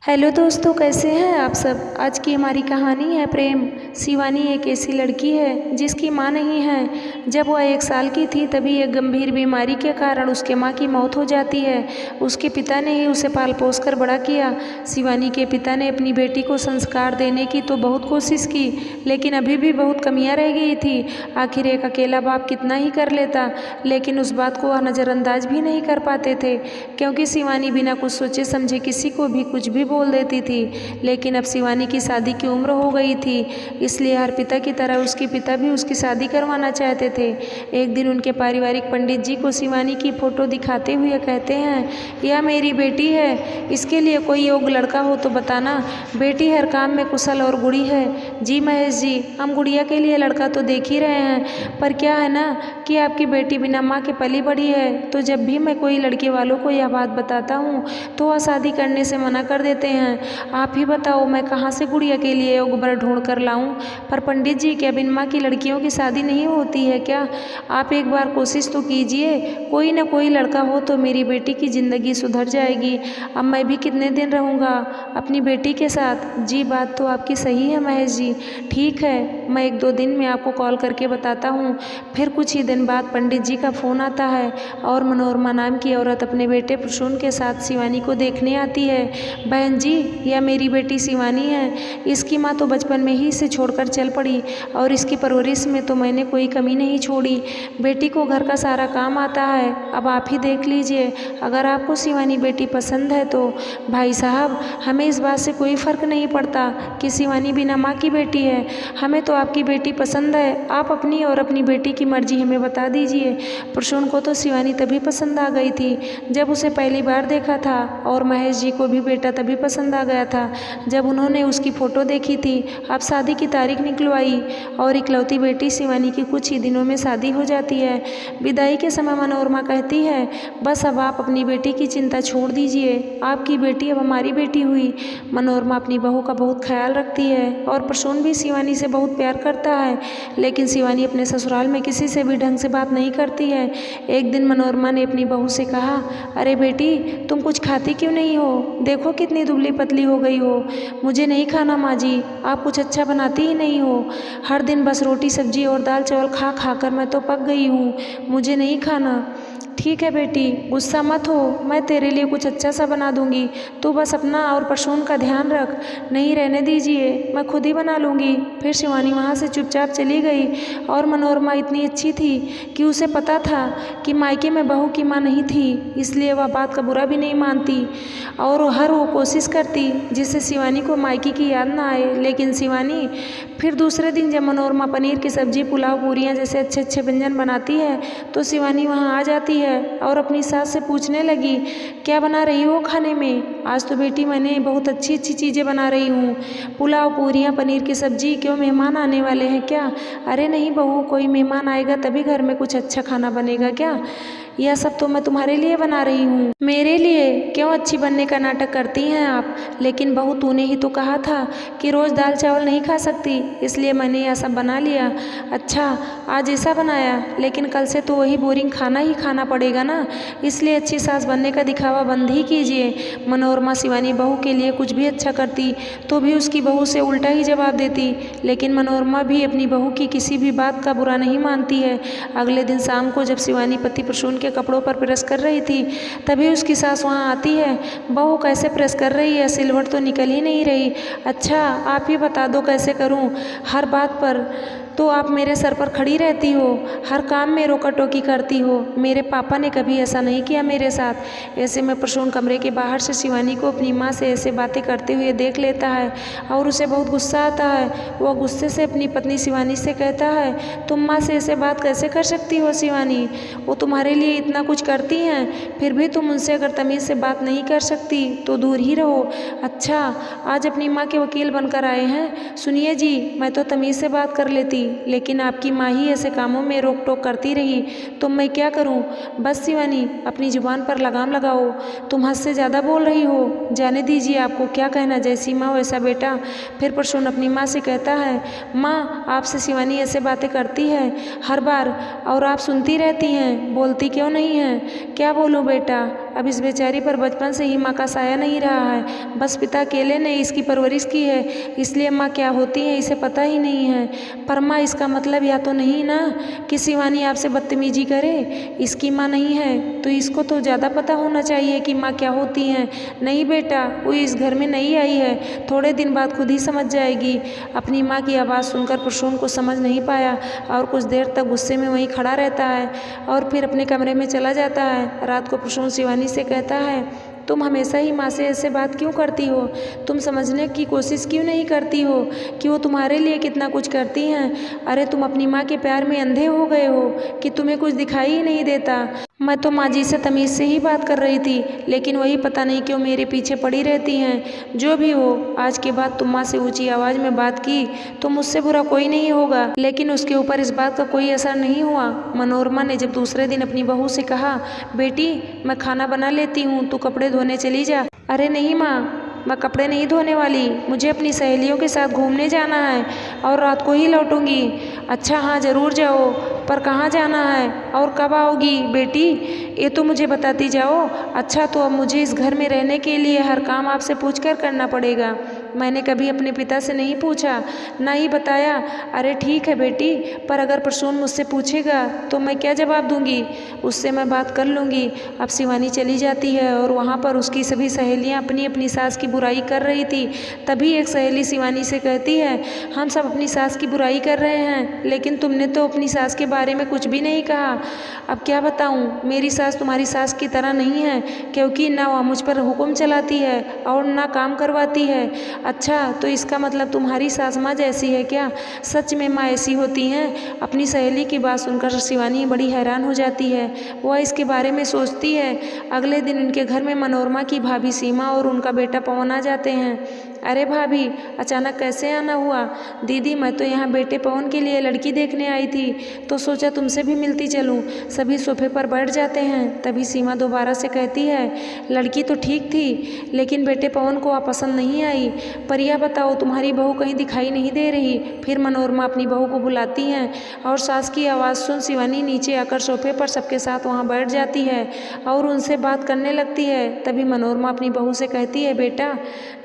Hello दोस्तों, कैसे हैं आप सब। आज की हमारी कहानी है प्रेम। शिवानी एक ऐसी लड़की है जिसकी माँ नहीं है। जब वह 1 साल की थी तभी एक गंभीर बीमारी के कारण उसके माँ की मौत हो जाती है। उसके पिता ने ही उसे पाल पोस कर बड़ा किया। शिवानी के पिता ने अपनी बेटी को संस्कार देने की तो बहुत कोशिश की, लेकिन अभी भी बहुत कमियां रह गई थी। आखिर एक अकेला बाप कितना ही कर लेता, लेकिन उस बात को वह नज़रअंदाज भी नहीं कर पाते थे, क्योंकि शिवानी बिना कुछ सोचे समझे किसी को भी कुछ भी बोल देती थी। लेकिन अब शिवानी की शादी की उम्र हो गई थी, इसलिए हर पिता की तरह उसके पिता भी उसकी शादी करवाना चाहते थे। एक दिन उनके पारिवारिक पंडित जी को शिवानी की फ़ोटो दिखाते हुए कहते हैं, यह मेरी बेटी है, इसके लिए कोई योग्य लड़का हो तो बताना। बेटी हर काम में कुशल और गुणी है। जी महेश जी, हम गुड़िया के लिए लड़का तो देख ही रहे हैं, पर क्या है ना कि आपकी बेटी बिना माँ के पली बड़ी है, तो जब भी मैं कोई लड़के वालों को यह बात बताता हूँ तो वह शादी करने से मना कर देते हैं। आप ही बताओ मैं कहाँ से गुड़िया के लिए योग्य वर ढूंढ कर लाऊं। पर पंडित जी, क्या बिन माँ की लड़कियों की शादी नहीं होती है क्या? आप एक बार कोशिश तो कीजिए, कोई ना कोई लड़का हो तो मेरी बेटी की ज़िंदगी सुधर जाएगी। अब मैं भी कितने दिन रहूँगा अपनी बेटी के साथ। जी बात तो आपकी सही है महेश जी, ठीक है, मैं 1-2 दिन में आपको कॉल करके बताता हूँ। फिर कुछ ही दिन बाद पंडित जी का फ़ोन आता है और मनोरमा नाम की औरत अपने बेटे प्रसून के साथ शिवानी को देखने आती है। बहन जी, यह मेरी बेटी शिवानी है। इसकी माँ तो बचपन में ही इसे छोड़कर चल पड़ी और इसकी परवरिश में तो मैंने कोई कमी नहीं छोड़ी। बेटी को घर का सारा काम आता है। अब आप ही देख लीजिए, अगर आपको शिवानी बेटी पसंद है तो। भाई साहब, हमें इस बात से कोई फ़र्क नहीं पड़ता कि शिवानी बिना माँ की बेटी है, हमें तो आपकी बेटी पसंद है। आप अपनी और अपनी बेटी की मर्जी हमें बता दीजिए। प्रसून को तो शिवानी तभी पसंद आ गई थी जब उसे पहली बार देखा था, और महेश जी को भी बेटा तभी पसंद आ गया था जब उन्होंने उसकी फ़ोटो देखी थी। अब शादी की तारीख निकलवाई और इकलौती बेटी शिवानी की कुछ ही दिनों में शादी हो जाती है। विदाई के समय मनोरमा कहती है, बस अब आप अपनी बेटी की चिंता छोड़ दीजिए, आपकी बेटी अब हमारी बेटी हुई। मनोरमा अपनी बहू का बहुत ख्याल रखती है और प्रसून भी शिवानी से बहुत प्यार करता है, लेकिन शिवानी अपने ससुराल में किसी से भी ढंग से बात नहीं करती है। एक दिन मनोरमा ने अपनी बहू से कहा, अरे बेटी, तुम कुछ खाती क्यों नहीं हो? देखो कितनी दुबली पतली हो गई हो। मुझे नहीं खाना माँ जी, आप कुछ अच्छा बनाती ही नहीं हो। हर दिन बस रोटी सब्जी और दाल चावल खा खा कर मैं तो पक गई हूँ, मुझे नहीं खाना। ठीक है बेटी, गुस्सा मत हो, मैं तेरे लिए कुछ अच्छा सा बना दूंगी, तू बस अपना और प्रसून का ध्यान रख। नहीं, रहने दीजिए, मैं खुद ही बना लूँगी। फिर शिवानी वहाँ से चुपचाप चली गई और मनोरमा इतनी अच्छी थी कि उसे पता था कि मायके में बहू की माँ नहीं थी, इसलिए वह बात का बुरा भी नहीं मानती और हर वो कोशिश करती जिससे शिवानी को मायके की याद ना आए। लेकिन शिवानी फिर दूसरे दिन जब मनोरमा पनीर की सब्जी, पुलाव, पूरियाँ जैसे अच्छे अच्छे व्यंजन बनाती है तो शिवानी वहाँ आ जाती है और अपनी सास से पूछने लगी, क्या बना रही हो खाने में? आज तो बेटी मैंने बहुत अच्छी अच्छी चीज़ें बना रही हूँ, पुलाव, पूरियाँ, पनीर की सब्जी। क्यों, मेहमान आने वाले हैं क्या? अरे नहीं बहू, कोई मेहमान आएगा तभी घर में कुछ अच्छा खाना बनेगा क्या? यह सब तो मैं तुम्हारे लिए बना रही हूँ। मेरे लिए? क्यों अच्छी बनने का नाटक करती हैं आप? लेकिन बहू, तूने ही तो कहा था कि रोज़ दाल चावल नहीं खा सकती, इसलिए मैंने यह सब बना लिया। अच्छा, आज ऐसा बनाया, लेकिन कल से तो वही बोरिंग खाना ही खाना पड़ेगा ना, इसलिए अच्छी सास बनने का दिखावा बंद ही कीजिए। मनोरमा शिवानी बहू के लिए कुछ भी अच्छा करती तो भी उसकी बहू से उल्टा ही जवाब देती, लेकिन मनोरमा भी अपनी बहू की किसी भी बात का बुरा नहीं मानती है। अगले दिन शाम को जब शिवानी पति प्रसून के कपड़ों पर प्रेस कर रही थी तभी उसकी सास वहाँ आती है। बहू, कैसे प्रेस कर रही है? सिलवट तो निकल ही नहीं रही। अच्छा, आप ही बता दो कैसे करूँ? हर बात पर तो आप मेरे सर पर खड़ी रहती हो, हर काम में रोका टोकी करती हो। मेरे पापा ने कभी ऐसा नहीं किया मेरे साथ। ऐसे में प्रसून कमरे के बाहर से शिवानी को अपनी माँ से ऐसे बातें करते हुए देख लेता है और उसे बहुत गुस्सा आता है। वह गुस्से से अपनी पत्नी शिवानी से कहता है, तुम माँ से ऐसे बात कैसे कर सकती हो शिवानी? वो तुम्हारे लिए इतना कुछ करती हैं, फिर भी तुम उनसे अगर तमीज़ से बात नहीं कर सकती तो दूर ही रहो। अच्छा, आज अपनी माँ के वकील बनकर आए हैं? सुनिए जी, मैं तो तमीज़ से बात कर लेती, लेकिन आपकी माँ ही ऐसे कामों में रोक टोक करती रही तो मैं क्या करूं? बस शिवानी, अपनी जुबान पर लगाम लगाओ, तुम हद से ज़्यादा बोल रही हो। जाने दीजिए, आपको क्या कहना, जैसी माँ वैसा बेटा। फिर प्रसून अपनी माँ से कहता है, माँ, आपसे शिवानी ऐसे बातें करती है हर बार और आप सुनती रहती हैं, बोलती क्यों नहीं हैं? क्या बोलूँ बेटा, अब इस बेचारी पर बचपन से ही माँ का साया नहीं रहा है। बस पिता अकेले ने इसकी परवरिश की है, इसलिए माँ क्या होती है इसे पता ही नहीं है। पर माँ इसका मतलब या तो नहीं ना कि शिवानी आपसे बदतमीजी करे। इसकी माँ नहीं है तो इसको तो ज़्यादा पता होना चाहिए कि माँ क्या होती हैं। नहीं बेटा, वो इस घर में नहीं आई है, थोड़े दिन बाद खुद ही समझ जाएगी। अपनी माँ की आवाज़ सुनकर प्रसून को समझ नहीं पाया और कुछ देर तक गुस्से में वहीं खड़ा रहता है और फिर अपने कमरे में चला जाता है। रात को प्रसून शिवानी से कहता है, तुम हमेशा ही माँ से ऐसे बात क्यों करती हो? तुम समझने की कोशिश क्यों नहीं करती हो कि वो तुम्हारे लिए कितना कुछ करती हैं? अरे तुम अपनी माँ के प्यार में अंधे हो गए हो कि तुम्हें कुछ दिखाई ही नहीं देता। मैं तो माँ जी से तमीज़ से ही बात कर रही थी, लेकिन वही पता नहीं क्यों मेरे पीछे पड़ी रहती हैं। जो भी हो, आज के बाद तुम माँ से ऊंची आवाज़ में बात की तो मुझसे बुरा कोई नहीं होगा। लेकिन उसके ऊपर इस बात का कोई असर नहीं हुआ। मनोरमा ने जब दूसरे दिन अपनी बहू से कहा, बेटी मैं खाना बना लेती हूँ, तू कपड़े धोने चली जा। अरे नहीं माँ, मैं कपड़े नहीं धोने वाली, मुझे अपनी सहेलियों के साथ घूमने जाना है और रात को ही लौटूंगी। अच्छा हाँ ज़रूर जाओ, पर कहाँ जाना है और कब आओगी बेटी, ये तो मुझे बताती जाओ। अच्छा तो अब मुझे इस घर में रहने के लिए हर काम आपसे पूछकर करना पड़ेगा। मैंने कभी अपने पिता से नहीं पूछा, ना ही बताया। अरे ठीक है बेटी, पर अगर प्रसून मुझसे पूछेगा तो मैं क्या जवाब दूंगी? उससे मैं बात कर लूँगी। अब शिवानी चली जाती है और वहाँ पर उसकी सभी सहेलियाँ अपनी अपनी सास की बुराई कर रही थी। तभी एक सहेली शिवानी से कहती है, हम सब अपनी सास की बुराई कर रहे हैं, लेकिन तुमने तो अपनी सास के बारे में कुछ भी नहीं कहा। अब क्या बताऊँ, मेरी सास तुम्हारी सास की तरह नहीं है, क्योंकि ना वह मुझ पर हुक्म चलाती है और ना काम करवाती है। अच्छा तो इसका मतलब तुम्हारी सास माँ जैसी है क्या? सच में माँ ऐसी होती हैं? अपनी सहेली की बात सुनकर शिवानी बड़ी हैरान हो जाती है। वह इसके बारे में सोचती है। अगले दिन उनके घर में मनोरमा की भाभी सीमा और उनका बेटा पवन आ जाते हैं। अरे भाभी, अचानक कैसे आना हुआ? दीदी मैं तो यहाँ बेटे पवन के लिए लड़की देखने आई थी, तो सोचा तुमसे भी मिलती चलूँ। सभी सोफे पर बैठ जाते हैं। तभी सीमा दोबारा से कहती है, लड़की तो ठीक थी, लेकिन बेटे पवन को आप पसंद नहीं आई। पर यह बताओ, तुम्हारी बहू कहीं दिखाई नहीं दे रही। फिर मनोरमा अपनी बहू को बुलाती हैं और सास की आवाज़ सुन शिवानी नीचे आकर सोफे पर सबके साथ वहाँ बैठ जाती है और उनसे बात करने लगती है। तभी मनोरमा अपनी बहू से कहती है, बेटा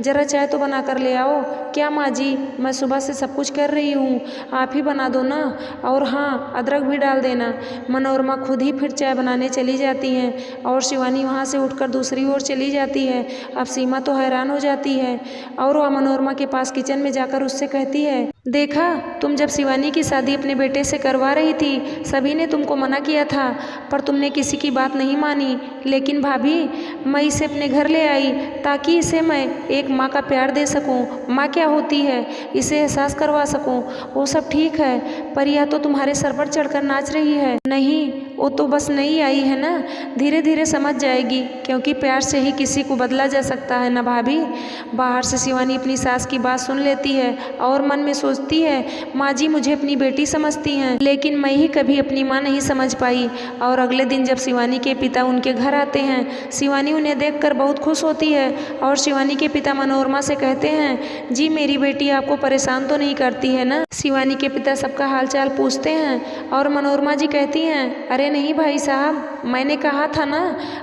ज़रा चाय तो बना कर ले आओ। क्या माँ जी, मैं सुबह से सब कुछ कर रही हूँ, आप ही बना दो ना, और हाँ अदरक भी डाल देना। मनोरमा खुद ही फिर चाय बनाने चली जाती हैं और शिवानी वहाँ से उठकर दूसरी ओर चली जाती है। अब सीमा तो हैरान हो जाती है और वह मनोरमा के पास किचन में जाकर उससे कहती है, देखा तुम जब शिवानी की शादी अपने बेटे से करवा रही थी, सभी ने तुमको मना किया था, पर तुमने किसी की बात नहीं मानी। लेकिन भाभी, मैं इसे अपने घर ले आई ताकि इसे मैं एक माँ का प्यार दे सकूं। माँ क्या होती है इसे एहसास करवा सकूं। वो सब ठीक है, पर यह तो तुम्हारे सर पर चढ़कर नाच रही है। नहीं, वो तो बस नहीं आई है ना, धीरे धीरे समझ जाएगी, क्योंकि प्यार से ही किसी को बदला जा सकता है ना भाभी। बाहर से शिवानी अपनी सास की बात सुन लेती है और मन में सोचती है, माँ जी मुझे अपनी बेटी समझती हैं, लेकिन मैं ही कभी अपनी माँ नहीं समझ पाई। और अगले दिन जब शिवानी के पिता उनके घर आते हैं, शिवानी उन्हें देखकर बहुत खुश होती है और शिवानी के पिता मनोरमा से कहते हैं, जी मेरी बेटी आपको परेशान तो नहीं करती है ना? शिवानी के पिता सबका हालचाल पूछते हैं और मनोरमा जी कहती हैं, अरे नहीं भाई साहब, मैंने कहा था ना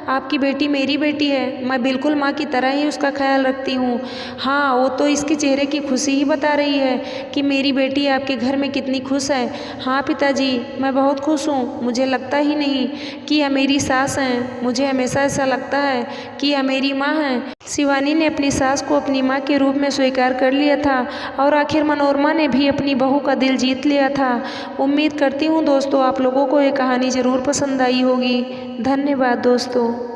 आपकी बेटी मेरी बेटी है, मैं बिल्कुल माँ की तरह ही उसका ख्याल रखती हूँ। हाँ, वो तो इसके चेहरे की खुशी ही बता रही है कि मेरी बेटी आपके घर में कितनी खुश है। हाँ पिताजी, मैं बहुत खुश हूँ। मुझे लगता ही नहीं कि यह मेरी सास हैं, मुझे हमेशा ऐसा लगता है कि यह मेरी माँ है। शिवानी ने अपनी सास को अपनी माँ के रूप में स्वीकार कर लिया था और आखिर मनोरमा ने भी अपनी बहू का दिल जीत लिया था। उम्मीद करती हूँ दोस्तों आप लोगों को ये कहानी ज़रूर पसंद आई होगी। धन्यवाद दोस्तों।